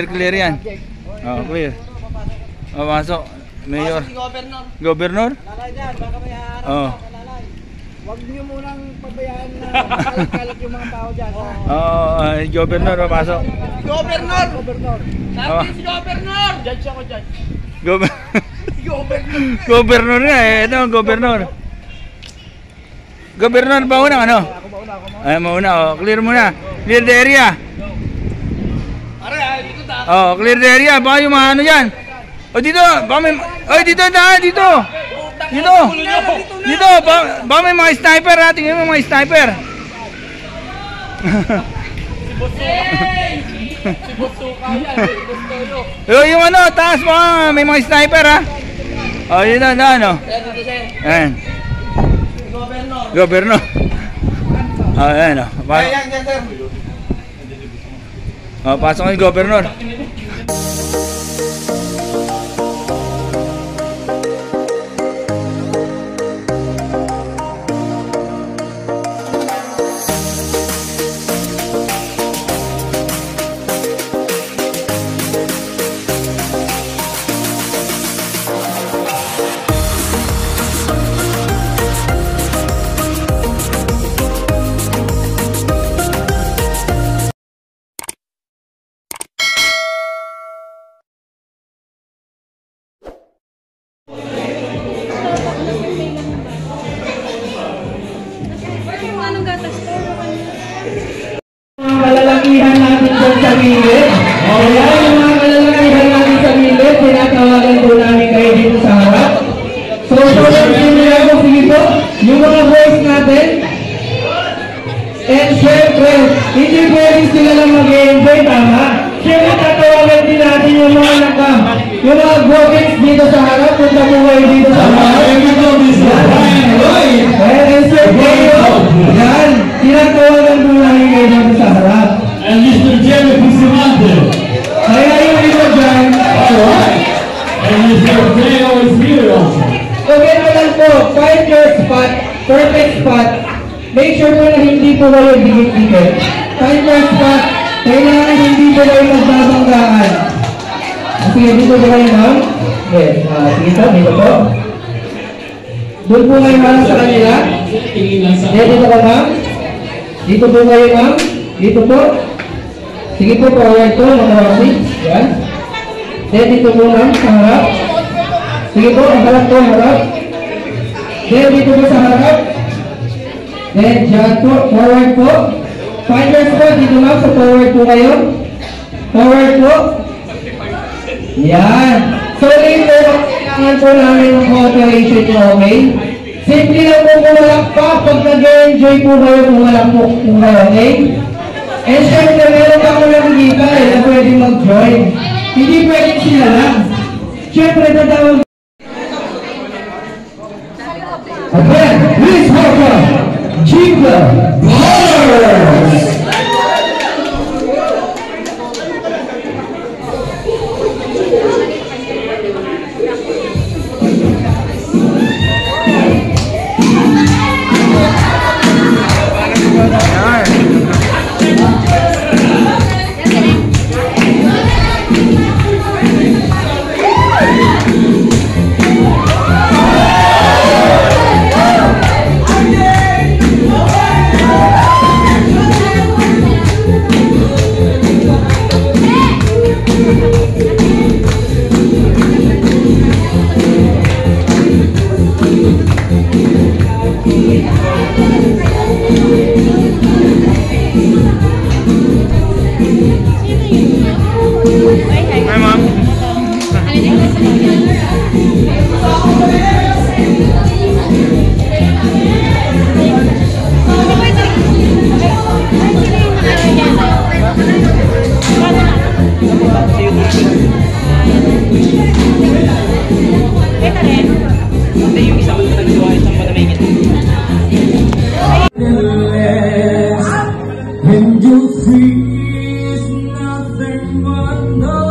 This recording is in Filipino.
Clear yan. Oh, clear. Oh, pasok. Mayor. Governor? Lalay dyan, baka may harap. Oh. Huwag niyo munang pabayaan na kalat-kalat yung mga tao dyan. Governor, pasok. Governor! Sabi si Governor! Judge ako, judge. Governor nga eh. Ito ang governor. Governor ba unang ano? Ako mauna. Ay, mauna. Oh. Clear muna. Clear the area. Dito ta. Oh, clear the area. Baka yung mga ano dyan. Oh, dito. Baka may... Oh, dito. Dito. Dito. Baka may mga sniper ha. Tingnan mo mga sniper. Si Bosuka yan. Si Bostoyo. Yung ano, taas baka may mga sniper ha. Oh, yun na. Ano? Ayan. Governor. Oh, ayan o. Oh, pasok ng governor. Kalalakihan natin dyan sa gilid. Kaya yung mga kalalakihan natin sa gilid, tinatawagan po namin kayo dito sa harap. So, nila ko, sige po, yung mga boys natin. And syempre, hindi pwede sila lang mag-enjoy, tama? Syempre, tatawagan din natin yung mga boys dito sa harap, kung tamuhay dito sa harap. And syempre, yan, tinatawagan po namin kayo dito sa harap. And Mr. Jerry Bustamante. Kaya yung iba dyan, And Mr. Teo is here also. so ganyan lang po, find your spot, perfect spot. Make sure po na hindi po kayo dikit-dikit. Find your spot, kailangan hindi po kayo magbabanggaan. Sige, dito po kayo ma'am. Yes, sige po, dito po. Doon po kayo ma'am sa kanila. Dito po ma'am. Dito po kayo ma'am. Dito po. Sige po, forward po, mga yan. Then dito po ma'am, sa harap. Sige po, ang harap po, harap. Then dito po sa harap. Then dyan po, forward po. Find your spot, dito ma'am, sa forward po kayo. Forward po. Yan. So later, kailangan po namin ng cooperation po, okay? Simple lang po kumalak pa pag nag-enjoy po kayo, kumalak po kayo, okay? And syempre, meron pa ako nakikita na pwede mag-join. Hindi pwede sila lang. Syempre, tatawag. Okay, please welcome Jingle Ballers! And you freeze nothing but no.